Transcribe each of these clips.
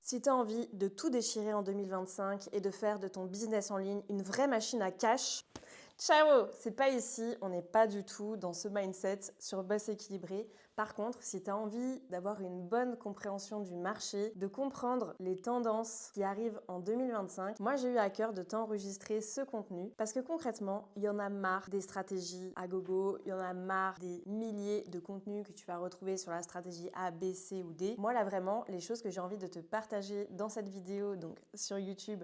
Si tu as envie de tout déchirer en 2025 et de faire de ton business en ligne une vraie machine à cash, ciao! C'est pas ici, on n'est pas du tout dans ce mindset sur Boss Équilibré. Par contre, si tu as envie d'avoir une bonne compréhension du marché, de comprendre les tendances qui arrivent en 2025, moi j'ai eu à cœur de t'enregistrer ce contenu parce que concrètement, il y en a marre des stratégies à gogo, il y en a marre des milliers de contenus que tu vas retrouver sur la stratégie A, B, C ou D. Moi là vraiment, les choses que j'ai envie de te partager dans cette vidéo, donc sur YouTube,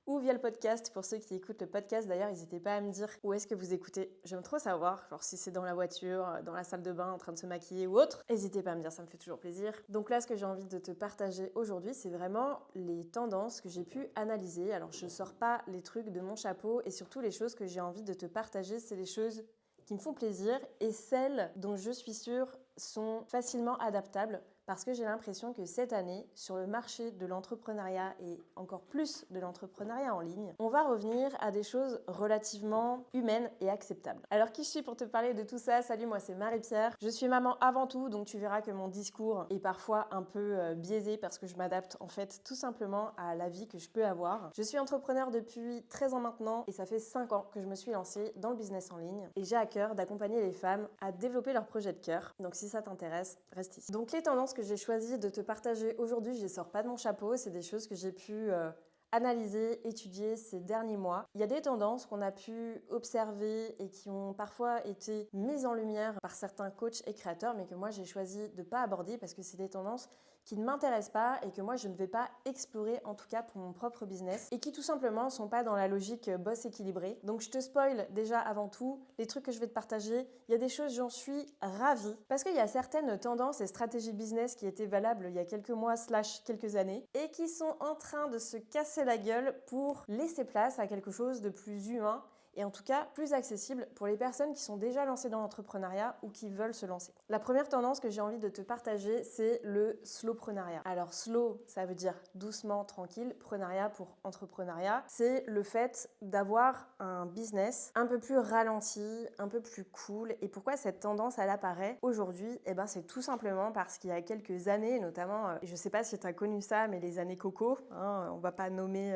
ou via le podcast. Pour ceux qui écoutent le podcast, d'ailleurs, n'hésitez pas à me dire où est-ce que vous écoutez. J'aime trop savoir, genre si c'est dans la voiture, dans la salle de bain, en train de se maquiller ou autre. N'hésitez pas à me dire, ça me fait toujours plaisir. Donc là, ce que j'ai envie de te partager aujourd'hui, c'est vraiment les tendances que j'ai pu analyser. Alors, je sors pas les trucs de mon chapeau et surtout les choses que j'ai envie de te partager, c'est les choses qui me font plaisir et celles dont je suis sûre sont facilement adaptables parce que j'ai l'impression que cette année, sur le marché de l'entrepreneuriat et encore plus de l'entrepreneuriat en ligne, on va revenir à des choses relativement humaines et acceptables. Alors qui je suis pour te parler de tout ça? Salut, moi c'est Marie-Pierre. Je suis maman avant tout, donc tu verras que mon discours est parfois un peu biaisé parce que je m'adapte en fait tout simplement à la vie que je peux avoir. Je suis entrepreneur depuis 13 ans maintenant et ça fait 5 ans que je me suis lancée dans le business en ligne et j'ai à cœur d'accompagner les femmes à développer leur projet de cœur. Donc si ça t'intéresse, reste ici. Donc les tendances que j'ai choisi de te partager aujourd'hui, je les sors pas de mon chapeau, c'est des choses que j'ai pu analyser, étudier ces derniers mois. Il y a des tendances qu'on a pu observer et qui ont parfois été mises en lumière par certains coachs et créateurs, mais que moi j'ai choisi de ne pas aborder parce que c'est des tendances qui ne m'intéressent pas et que moi je ne vais pas explorer, en tout cas pour mon propre business, et qui tout simplement sont pas dans la logique boss équilibré. Donc je te spoil déjà avant tout les trucs que je vais te partager. Il y a des choses, j'en suis ravie, parce qu'il y a certaines tendances et stratégies business qui étaient valables il y a quelques mois / quelques années et qui sont en train de se casser la gueule pour laisser place à quelque chose de plus humain et en tout cas plus accessible pour les personnes qui sont déjà lancées dans l'entrepreneuriat ou qui veulent se lancer. La première tendance que j'ai envie de te partager, c'est le slowpreneuriat. Alors slow, ça veut dire doucement, tranquille. Preneuriat pour entrepreneuriat, c'est le fait d'avoir un business un peu plus ralenti, un peu plus cool. Et pourquoi cette tendance, elle apparaît aujourd'hui? Eh ben, c'est tout simplement parce qu'il y a quelques années, notamment, je sais pas si tu as connu ça, mais les années coco, on va pas nommer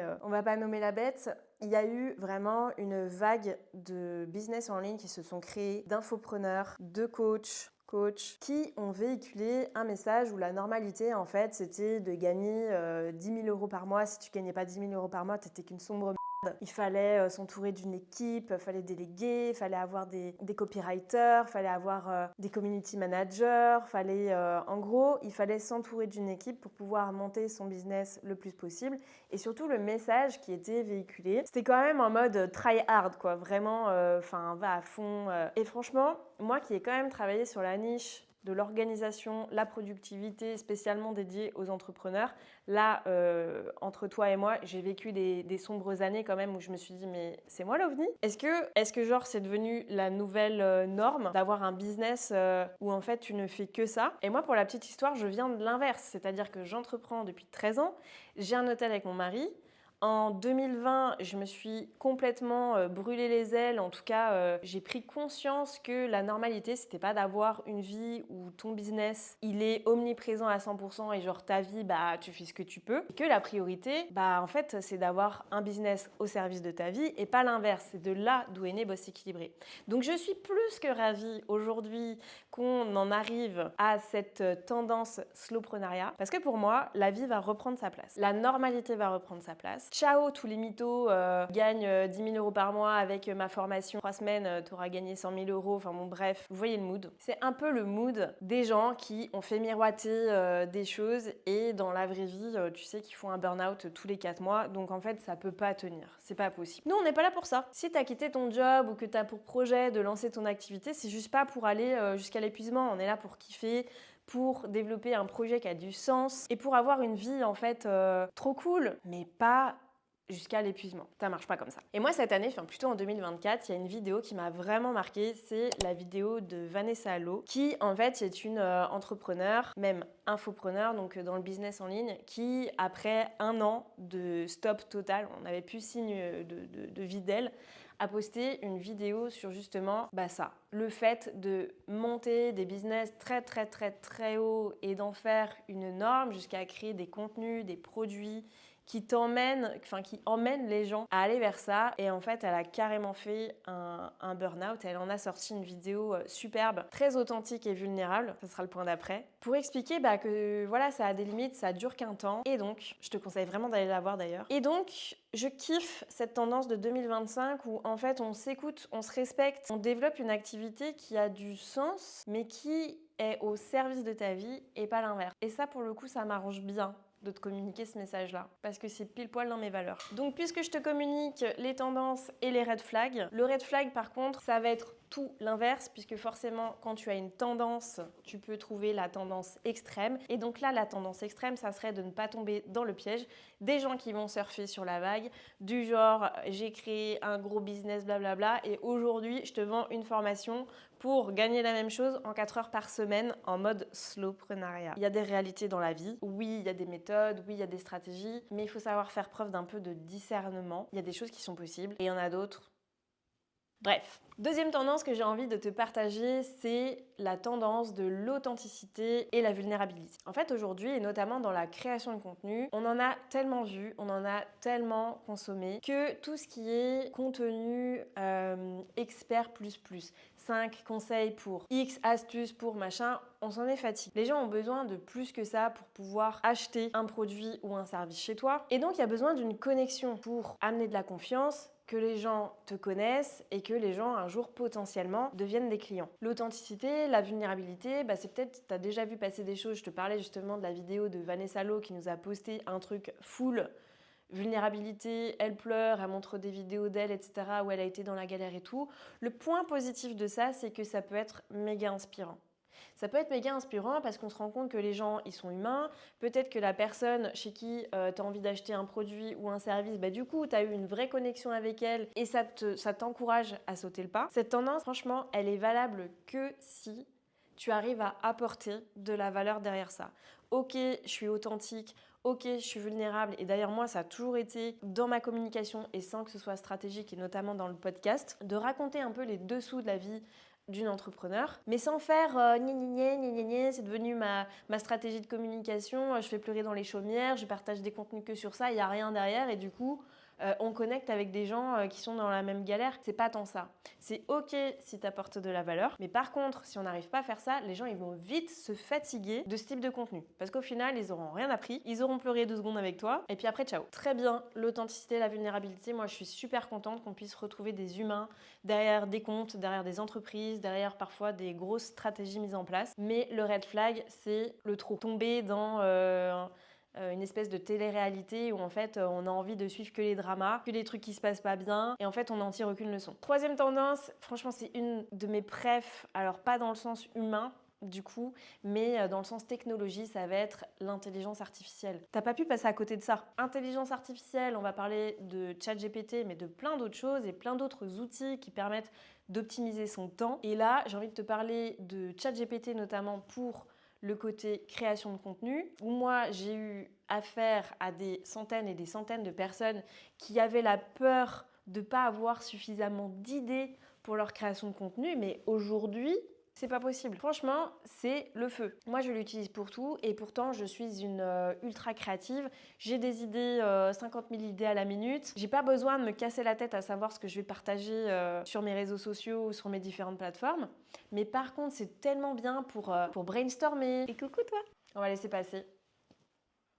la bête. Il y a eu vraiment une vague de business en ligne qui se sont créés, d'infopreneurs, de coachs qui ont véhiculé un message où la normalité, en fait, c'était de gagner 10 000 euros par mois. Si tu gagnais pas 10 000 euros par mois, t'étais qu'une sombre merde. Il fallait s'entourer d'une équipe, il fallait déléguer, il fallait avoir des copywriters, il fallait avoir des community managers, en gros, il fallait s'entourer d'une équipe pour pouvoir monter son business le plus possible. Et surtout, le message qui était véhiculé, c'était quand même en mode try hard, quoi. Vraiment, va à fond. Et franchement, moi qui ai quand même travaillé sur la niche de l'organisation, la productivité spécialement dédiée aux entrepreneurs. Là, entre toi et moi, j'ai vécu des sombres années quand même où je me suis dit mais c'est moi l'ovni? Est-ce que genre c'est devenu la nouvelle norme d'avoir un business où en fait tu ne fais que ça? Et moi pour la petite histoire, je viens de l'inverse, c'est-à-dire que j'entreprends depuis 13 ans, j'ai un hôtel avec mon mari. En 2020, je me suis complètement brûlé les ailes. En tout cas, j'ai pris conscience que la normalité, c'était pas d'avoir une vie où ton business, il est omniprésent à 100% et genre ta vie, bah tu fais ce que tu peux. Et que la priorité, bah en fait, c'est d'avoir un business au service de ta vie et pas l'inverse. C'est de là d'où est né Boss Équilibré. Donc je suis plus que ravie aujourd'hui qu'on en arrive à cette tendance slowpreneuriat parce que pour moi, la vie va reprendre sa place. La normalité va reprendre sa place. Ciao tous les mythos, gagne 10 000 euros par mois avec ma formation. 3 semaines, tu auras gagné 100 000 euros. Enfin bon, bref, vous voyez le mood. C'est un peu le mood des gens qui ont fait miroiter des choses et dans la vraie vie, tu sais, qui font un burn-out tous les 4 mois. Donc en fait, ça peut pas tenir. C'est pas possible. Nous, on n'est pas là pour ça. Si tu as quitté ton job ou que tu as pour projet de lancer ton activité, c'est juste pas pour aller jusqu'à l'épuisement. On est là pour kiffer, pour développer un projet qui a du sens et pour avoir une vie en fait trop cool, mais pas jusqu'à l'épuisement. Ça marche pas comme ça. Et moi cette année, enfin plutôt en 2024, il y a une vidéo qui m'a vraiment marquée, c'est la vidéo de Vanessa Allo, qui en fait est une entrepreneur, même infopreneur, donc dans le business en ligne, qui après un an de stop total, on n'avait plus signe de vie d'elle, a posté une vidéo sur justement ça, le fait de monter des business très très très très haut et d'en faire une norme jusqu'à créer des contenus, des produits qui emmènent les gens à aller vers ça. Et en fait, elle a carrément fait un burn-out. Elle en a sorti une vidéo superbe, très authentique et vulnérable. Ça sera le point d'après. Pour expliquer que voilà, ça a des limites, ça dure qu'un temps. Et donc, je te conseille vraiment d'aller la voir d'ailleurs. Et donc, je kiffe cette tendance de 2025 où en fait, on s'écoute, on se respecte, on développe une activité qui a du sens, mais qui est au service de ta vie et pas l'inverse. Et ça, pour le coup, ça m'arrange bien de te communiquer ce message-là, parce que c'est pile poil dans mes valeurs. Donc, puisque je te communique les tendances et les red flags, le red flag, par contre, ça va être tout l'inverse, puisque forcément, quand tu as une tendance, tu peux trouver la tendance extrême. Et donc là, la tendance extrême, ça serait de ne pas tomber dans le piège des gens qui vont surfer sur la vague, du genre, j'ai créé un gros business, blablabla, et aujourd'hui, je te vends une formation pour gagner la même chose en 4 heures par semaine en mode slowpreneuriat. Il y a des réalités dans la vie. Oui, il y a des méthodes, oui, il y a des stratégies, mais il faut savoir faire preuve d'un peu de discernement. Il y a des choses qui sont possibles et il y en a d'autres. Bref. Deuxième tendance que j'ai envie de te partager, c'est la tendance de l'authenticité et la vulnérabilité. En fait, aujourd'hui, et notamment dans la création de contenu, on en a tellement vu, on en a tellement consommé, que tout ce qui est contenu expert plus plus, 5 conseils pour X, astuces pour machin, on s'en est fatigué. Les gens ont besoin de plus que ça pour pouvoir acheter un produit ou un service chez toi. Et donc, il y a besoin d'une connexion pour amener de la confiance, que les gens te connaissent et que les gens un jour potentiellement deviennent des clients. L'authenticité, la vulnérabilité, c'est peut-être, tu as déjà vu passer des choses, je te parlais justement de la vidéo de Vanessa Lowe qui nous a posté un truc full vulnérabilité, elle pleure, elle montre des vidéos d'elle, etc., où elle a été dans la galère et tout. Le point positif de ça, c'est que ça peut être méga inspirant. Ça peut être méga inspirant parce qu'on se rend compte que les gens, ils sont humains. Peut-être que la personne chez qui tu as envie d'acheter un produit ou un service, du coup, tu as eu une vraie connexion avec elle et ça t'encourage à sauter le pas. Cette tendance, franchement, elle est valable que si tu arrives à apporter de la valeur derrière ça. Ok, je suis authentique. Ok, je suis vulnérable. Et d'ailleurs, moi, ça a toujours été dans ma communication et sans que ce soit stratégique et notamment dans le podcast, de raconter un peu les dessous de la vie d'une entrepreneur, mais sans faire c'est devenu ma stratégie de communication, je fais pleurer dans les chaumières, je partage des contenus que sur ça, il n'y a rien derrière et du coup, on connecte avec des gens qui sont dans la même galère. C'est pas tant ça. C'est ok si tu apportes de la valeur, mais par contre, si on n'arrive pas à faire ça, les gens ils vont vite se fatiguer de ce type de contenu. Parce qu'au final, ils auront rien appris, ils auront pleuré 2 secondes avec toi, et puis après, ciao. Très bien, l'authenticité, la vulnérabilité, moi je suis super contente qu'on puisse retrouver des humains derrière des comptes, derrière des entreprises, derrière parfois des grosses stratégies mises en place. Mais le red flag, c'est le trop. Tomber dans une espèce de télé-réalité où en fait on a envie de suivre que les dramas, que les trucs qui se passent pas bien et en fait on n'en tire aucune leçon. Troisième tendance, franchement c'est une de mes préf, alors pas dans le sens humain du coup, mais dans le sens technologie, ça va être l'intelligence artificielle. T'as pas pu passer à côté de ça. Intelligence artificielle, on va parler de ChatGPT, mais de plein d'autres choses et plein d'autres outils qui permettent d'optimiser son temps. Et là, j'ai envie de te parler de ChatGPT notamment pour le côté création de contenu, où moi j'ai eu affaire à des centaines et des centaines de personnes qui avaient la peur de ne pas avoir suffisamment d'idées pour leur création de contenu, mais aujourd'hui, c'est pas possible. Franchement, c'est le feu. Moi, je l'utilise pour tout et pourtant, je suis une ultra créative. J'ai des idées, 50 000 idées à la minute. J'ai pas besoin de me casser la tête à savoir ce que je vais partager sur mes réseaux sociaux ou sur mes différentes plateformes. Mais par contre, c'est tellement bien pour brainstormer. Et coucou toi! On va laisser passer.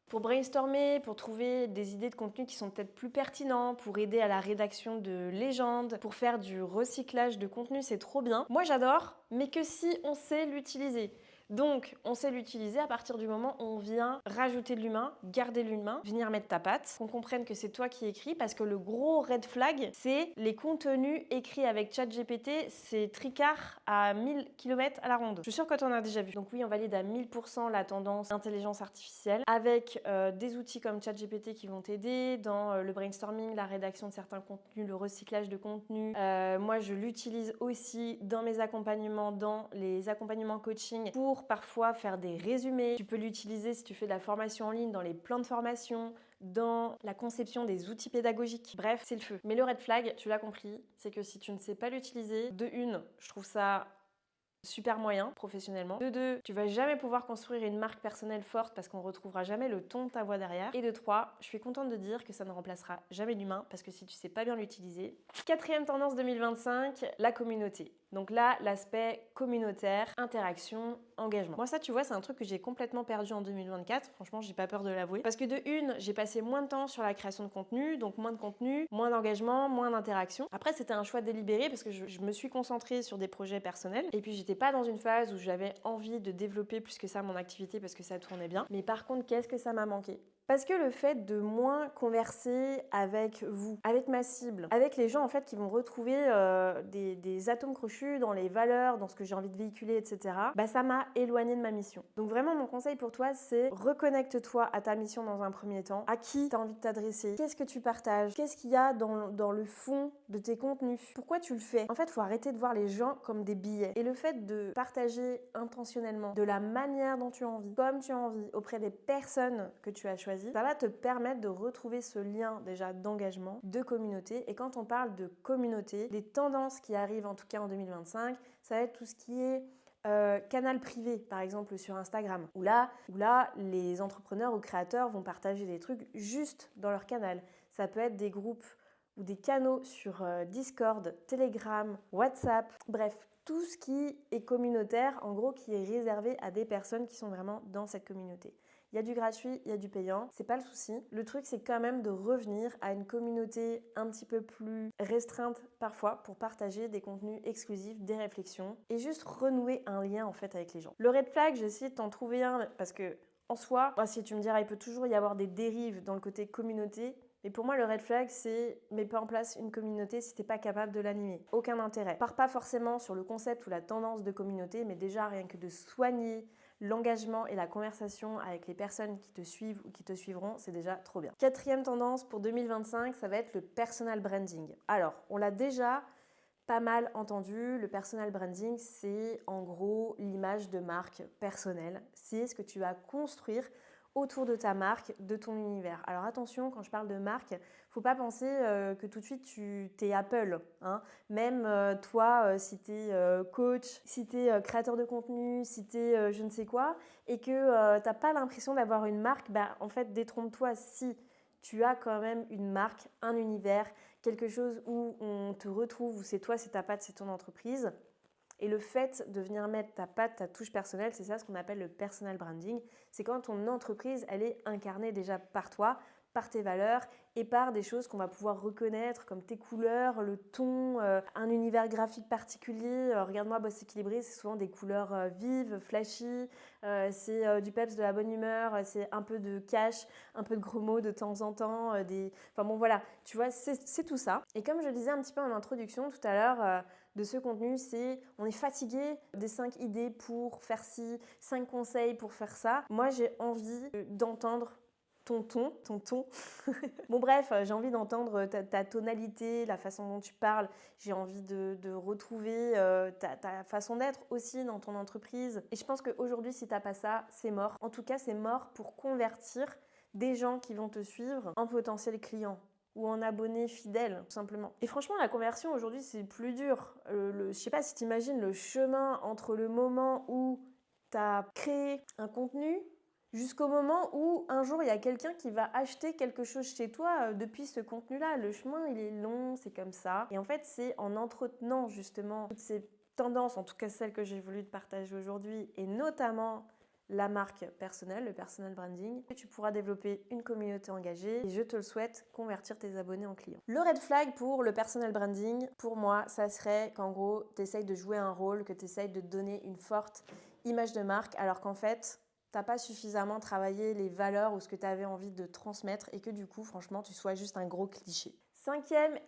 Pour brainstormer, pour trouver des idées de contenu qui sont peut-être plus pertinents, pour aider à la rédaction de légendes, pour faire du recyclage de contenu, c'est trop bien. Moi j'adore, mais que si on sait l'utiliser. Donc, on sait l'utiliser à partir du moment où on vient rajouter de l'humain, garder l'humain, venir mettre ta patte, qu'on comprenne que c'est toi qui écris, parce que le gros red flag, c'est les contenus écrits avec ChatGPT, c'est tricard à 1000 km à la ronde. Je suis sûre que tu en as déjà vu. Donc oui, on valide à 1000% la tendance intelligence artificielle, avec des outils comme ChatGPT qui vont t'aider dans le brainstorming, la rédaction de certains contenus, le recyclage de contenu. Moi, je l'utilise aussi dans mes accompagnements, dans les accompagnements coaching pour pour parfois faire des résumés. Tu peux l'utiliser si tu fais de la formation en ligne dans les plans de formation, dans la conception des outils pédagogiques. Bref, c'est le feu. Mais le red flag, tu l'as compris, c'est que si tu ne sais pas l'utiliser, de une, je trouve ça super moyen professionnellement. De deux, tu vas jamais pouvoir construire une marque personnelle forte parce qu'on retrouvera jamais le ton de ta voix derrière. Et de trois, je suis contente de dire que ça ne remplacera jamais l'humain parce que si tu sais pas bien l'utiliser. Quatrième tendance 2025, la communauté. Donc là, l'aspect communautaire, interaction, engagement. Moi ça, tu vois, c'est un truc que j'ai complètement perdu en 2024. Franchement, j'ai pas peur de l'avouer. Parce que de une, j'ai passé moins de temps sur la création de contenu, donc moins de contenu, moins d'engagement, moins d'interaction. Après, c'était un choix délibéré parce que je me suis concentrée sur des projets personnels. Et puis, j'étais pas dans une phase où j'avais envie de développer plus que ça mon activité parce que ça tournait bien. Mais par contre, qu'est-ce que ça m'a manqué? Parce que le fait de moins converser avec vous, avec ma cible, avec les gens en fait qui vont retrouver des atomes crochus dans les valeurs, dans ce que j'ai envie de véhiculer, etc., bah ça m'a éloignée de ma mission. Donc vraiment mon conseil pour toi, c'est reconnecte-toi à ta mission dans un premier temps, à qui tu as envie de t'adresser, qu'est-ce que tu partages, qu'est-ce qu'il y a dans le fond de tes contenus, pourquoi tu le fais. En fait, il faut arrêter de voir les gens comme des billets. Et le fait de partager intentionnellement, de la manière dont tu as envie, comme tu as envie, auprès des personnes que tu as choisies, ça va te permettre de retrouver ce lien déjà d'engagement, de communauté. Et quand on parle de communauté, les tendances qui arrivent en tout cas en 2025, ça va être tout ce qui est canal privé, par exemple sur Instagram, où là, les entrepreneurs ou créateurs vont partager des trucs juste dans leur canal. Ça peut être des groupes ou des canaux sur Discord, Telegram, WhatsApp, bref, tout ce qui est communautaire, en gros, qui est réservé à des personnes qui sont vraiment dans cette communauté. Il y a du gratuit, il y a du payant, c'est pas le souci. Le truc, c'est quand même de revenir à une communauté un petit peu plus restreinte parfois pour partager des contenus exclusifs, des réflexions et juste renouer un lien en fait avec les gens. Le red flag, j'ai essayé de t'en trouver un parce que en soi, si tu me diras, il peut toujours y avoir des dérives dans le côté communauté. Mais pour moi, le red flag, c'est mets pas en place une communauté si t'es pas capable de l'animer. Aucun intérêt. Pars pas forcément sur le concept ou la tendance de communauté, mais déjà rien que de soigner l'engagement et la conversation avec les personnes qui te suivent ou qui te suivront, c'est déjà trop bien. Quatrième tendance pour 2025, ça va être le personal branding. Alors, on l'a déjà pas mal entendu, le personal branding, c'est en gros l'image de marque personnelle. C'est ce que tu vas construire autour de ta marque, de ton univers. Alors attention, quand je parle de marque, faut pas penser que tout de suite tu t'es Apple. Hein. Même toi, si tu es coach, si tu es créateur de contenu, si tu es je ne sais quoi, et que tu n'as pas l'impression d'avoir une marque, bah, en fait, détrompe-toi si tu as quand même une marque, un univers, quelque chose où on te retrouve, où c'est toi, c'est ta patte, c'est ton entreprise. Et le fait de venir mettre ta patte, ta touche personnelle, c'est ça ce qu'on appelle le personal branding. C'est quand ton entreprise, elle est incarnée déjà par toi, par tes valeurs et par des choses qu'on va pouvoir reconnaître comme tes couleurs, le ton, un univers graphique particulier. Regarde-moi, Boss Équilibré, c'est souvent des couleurs vives, flashy, c'est du peps, de la bonne humeur, c'est un peu de cash, un peu de gros mots de temps en temps. Enfin bon voilà, tu vois, c'est tout ça. Et comme je le disais un petit peu en introduction tout à l'heure, de ce contenu, c'est on est fatigué des 5 idées pour faire ci, 5 conseils pour faire ça. Moi, j'ai envie d'entendre ton ton. Bon bref, j'ai envie d'entendre ta tonalité, la façon dont tu parles. J'ai envie de retrouver ta façon d'être aussi dans ton entreprise. Et je pense qu'aujourd'hui, si t'as pas ça, c'est mort. En tout cas, c'est mort pour convertir des gens qui vont te suivre en potentiels clients ou en abonnés fidèles, tout simplement. Et franchement, la conversion aujourd'hui, c'est plus dur. Je sais pas si tu imagines le chemin entre le moment où tu as créé un contenu jusqu'au moment où un jour il y a quelqu'un qui va acheter quelque chose chez toi depuis ce contenu-là. Le chemin, il est long, c'est comme ça. Et en fait, c'est en entretenant justement toutes ces tendances, en tout cas celles que j'ai voulu te partager aujourd'hui, et notamment la marque personnelle, le personal branding, et tu pourras développer une communauté engagée et je te le souhaite, convertir tes abonnés en clients. Le red flag pour le personal branding, pour moi, ça serait qu'en gros, tu essayes de jouer un rôle, que tu essayes de donner une forte image de marque, alors qu'en fait, t'as pas suffisamment travaillé les valeurs ou ce que tu avais envie de transmettre et que du coup, franchement, tu sois juste un gros cliché. Cinquième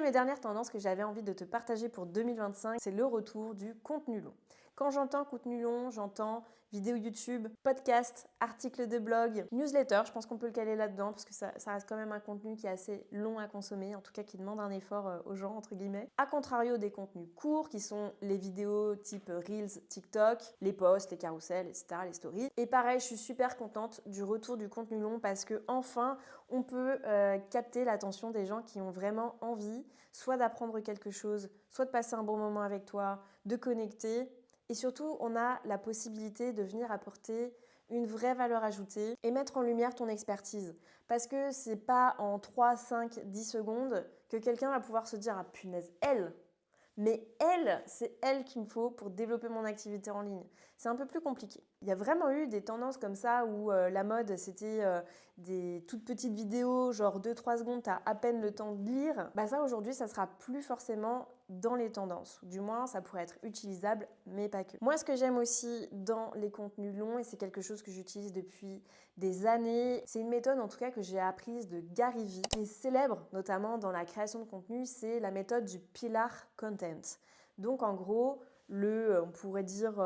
et dernière tendance que j'avais envie de te partager pour 2025, c'est le retour du contenu long. Quand j'entends contenu long, j'entends vidéo YouTube, podcast, article de blog, newsletter, je pense qu'on peut le caler là-dedans parce que ça reste quand même un contenu qui est assez long à consommer, en tout cas qui demande un effort aux gens, entre guillemets. A contrario des contenus courts qui sont les vidéos type Reels, TikTok, les posts, les carousels, etc., les stories. Et pareil, je suis super contente du retour du contenu long parce que enfin, on peut capter l'attention des gens qui ont vraiment envie, soit d'apprendre quelque chose, soit de passer un bon moment avec toi, de connecter. Et surtout, on a la possibilité de venir apporter une vraie valeur ajoutée et mettre en lumière ton expertise. Parce que c'est pas en 3, 5, 10 secondes que quelqu'un va pouvoir se dire « Ah punaise, c'est elle qu'il me faut pour développer mon activité en ligne. » C'est un peu plus compliqué. Il y a vraiment eu des tendances comme ça où la mode, c'était des toutes petites vidéos, genre 2-3 secondes, t'as à peine le temps de lire. Bah ça, aujourd'hui, ça sera plus forcément dans les tendances. Du moins, ça pourrait être utilisable, mais pas que. Moi, ce que j'aime aussi dans les contenus longs, et c'est quelque chose que j'utilise depuis des années, c'est une méthode en tout cas que j'ai apprise de Gary Vee, qui est célèbre notamment dans la création de contenu, c'est la méthode du pillar content. Donc en gros, on pourrait dire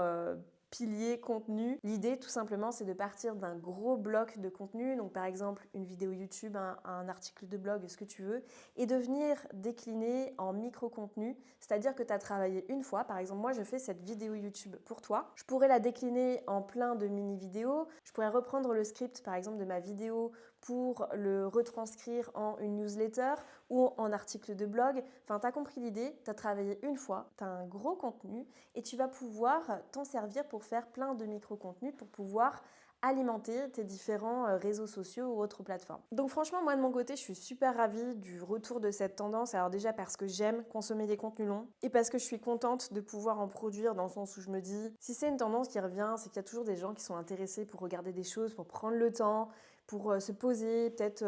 pilier contenu. L'idée tout simplement c'est de partir d'un gros bloc de contenu, donc par exemple une vidéo YouTube, un article de blog, ce que tu veux, et de venir décliner en micro-contenu, c'est-à-dire que tu as travaillé une fois, par exemple moi je fais cette vidéo YouTube pour toi, je pourrais la décliner en plein de mini-vidéos, je pourrais reprendre le script par exemple de ma vidéo pour le retranscrire en une newsletter ou en article de blog. Enfin, tu as compris l'idée, tu as travaillé une fois, tu as un gros contenu et tu vas pouvoir t'en servir pour faire plein de micro-contenus pour pouvoir alimenter tes différents réseaux sociaux ou autres plateformes. Donc franchement, moi de mon côté, je suis super ravie du retour de cette tendance. Alors déjà parce que j'aime consommer des contenus longs et parce que je suis contente de pouvoir en produire dans le sens où je me dis, si c'est une tendance qui revient, c'est qu'il y a toujours des gens qui sont intéressés pour regarder des choses, pour prendre le temps, pour se poser peut-être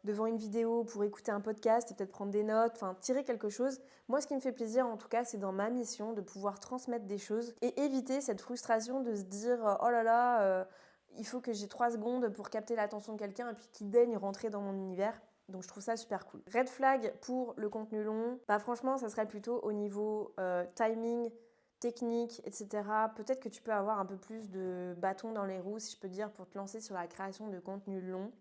devant une vidéo, pour écouter un podcast et peut-être prendre des notes, enfin tirer quelque chose. Moi, ce qui me fait plaisir en tout cas, c'est dans ma mission de pouvoir transmettre des choses et éviter cette frustration de se dire « Oh là là, il faut que j'ai 3 secondes pour capter l'attention de quelqu'un et puis qu'il daigne rentrer dans mon univers ». Donc je trouve ça super cool. Red flag pour le contenu long, bah franchement ça serait plutôt au niveau timing, technique, etc. Peut-être que tu peux avoir un peu plus de bâton dans les roues, si je peux dire, pour te lancer sur la création de contenu long.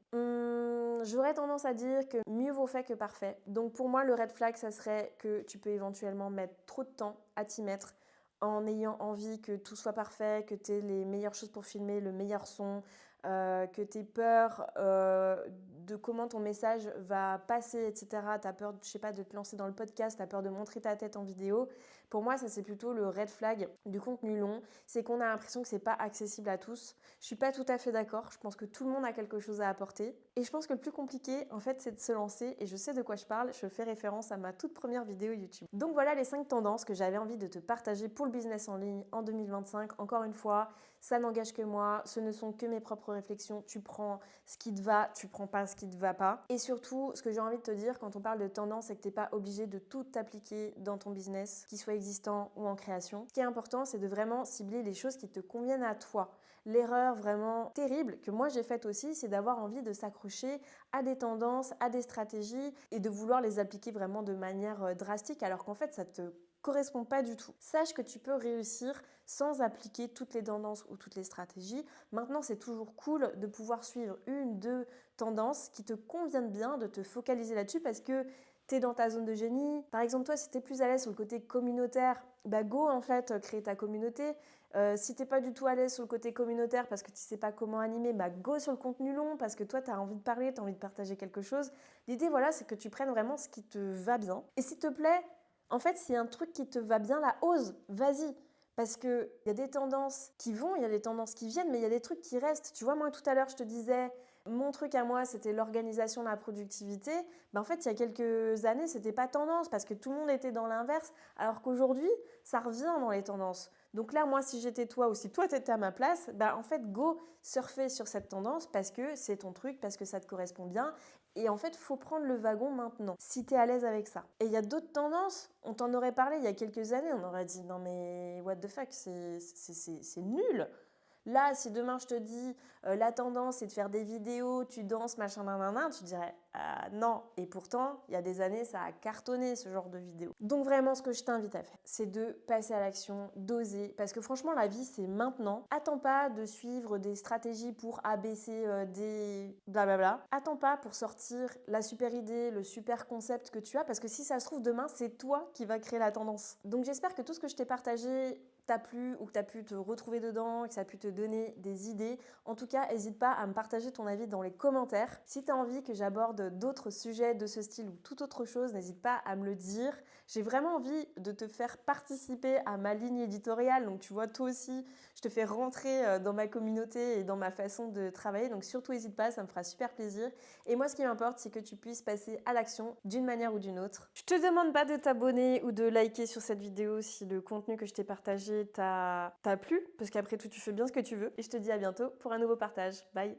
J'aurais tendance à dire que mieux vaut fait que parfait. Donc pour moi, le red flag, ça serait que tu peux éventuellement mettre trop de temps à t'y mettre en ayant envie que tout soit parfait, que tu aies les meilleures choses pour filmer, le meilleur son, que tu aies peur de comment ton message va passer, etc. Tu as peur, je sais pas, de te lancer dans le podcast, tu as peur de montrer ta tête en vidéo. Pour moi, ça c'est plutôt le red flag du contenu long, c'est qu'on a l'impression que c'est pas accessible à tous. Je suis pas tout à fait d'accord, je pense que tout le monde a quelque chose à apporter. Et je pense que le plus compliqué, en fait, c'est de se lancer, et je sais de quoi je parle, je fais référence à ma toute première vidéo YouTube. Donc voilà les 5 tendances que j'avais envie de te partager pour le business en ligne en 2025. Encore une fois, ça n'engage que moi, ce ne sont que mes propres réflexions, tu prends ce qui te va, tu prends pas ce qui te va pas. Et surtout, ce que j'ai envie de te dire quand on parle de tendance, c'est que t'es pas obligé de tout appliquer dans ton business, qu'il soit existant ou en création. Ce qui est important, c'est de vraiment cibler les choses qui te conviennent à toi. L'erreur vraiment terrible que moi j'ai faite aussi, c'est d'avoir envie de s'accrocher à des tendances, à des stratégies et de vouloir les appliquer vraiment de manière drastique alors qu'en fait ça te correspond pas du tout. Sache que tu peux réussir sans appliquer toutes les tendances ou toutes les stratégies. Maintenant, c'est toujours cool de pouvoir suivre une, deux tendances qui te conviennent bien, de te focaliser là-dessus parce que tu es dans ta zone de génie. Par exemple, toi, si tu es plus à l'aise sur le côté communautaire, bah go en fait, créer ta communauté. Si t'es pas du tout à l'aise sur le côté communautaire parce que tu sais pas comment animer, bah go sur le contenu long parce que toi tu as envie de parler, tu as envie de partager quelque chose. L'idée voilà, c'est que tu prennes vraiment ce qui te va bien. Et s'il te plaît, en fait, s'il y a un truc qui te va bien, là, ose, vas-y. Parce qu'il y a des tendances qui vont, il y a des tendances qui viennent, mais il y a des trucs qui restent. Tu vois, moi, tout à l'heure, je te disais, mon truc à moi, c'était l'organisation, la productivité. Ben, en fait, il y a quelques années, c'était pas tendance parce que tout le monde était dans l'inverse. Alors qu'aujourd'hui, ça revient dans les tendances. Donc là, moi, si j'étais toi ou si toi, t'étais à ma place, ben, en fait, go surfer sur cette tendance parce que c'est ton truc, parce que ça te correspond bien. Et en fait, faut prendre le wagon maintenant, si t'es à l'aise avec ça. Et il y a d'autres tendances, on t'en aurait parlé il y a quelques années, on aurait dit non mais what the fuck, c'est nul. Là, si demain je te dis la tendance c'est de faire des vidéos, tu danses, machin, nanana, tu dirais non. Et pourtant, il y a des années, ça a cartonné ce genre de vidéo. Donc vraiment, ce que je t'invite à faire, c'est de passer à l'action, d'oser. Parce que franchement, la vie, c'est maintenant. Attends pas de suivre des stratégies pour abaisser des blablabla. Attends pas pour sortir la super idée, le super concept que tu as. Parce que si ça se trouve, demain, c'est toi qui vas créer la tendance. Donc j'espère que tout ce que je t'ai partagé t'a plu ou que tu as pu te retrouver dedans, que ça a pu te donner des idées. En tout cas, n'hésite pas à me partager ton avis dans les commentaires. Si tu as envie que j'aborde d'autres sujets de ce style ou toute autre chose, n'hésite pas à me le dire. J'ai vraiment envie de te faire participer à ma ligne éditoriale. Donc tu vois, toi aussi, je te fais rentrer dans ma communauté et dans ma façon de travailler. Donc surtout, n'hésite pas, ça me fera super plaisir. Et moi, ce qui m'importe, c'est que tu puisses passer à l'action d'une manière ou d'une autre. Je te demande pas de t'abonner ou de liker sur cette vidéo si le contenu que je t'ai partagé t'a plu, parce qu'après tout, tu fais bien ce que tu veux. Et je te dis à bientôt pour un nouveau partage. Bye!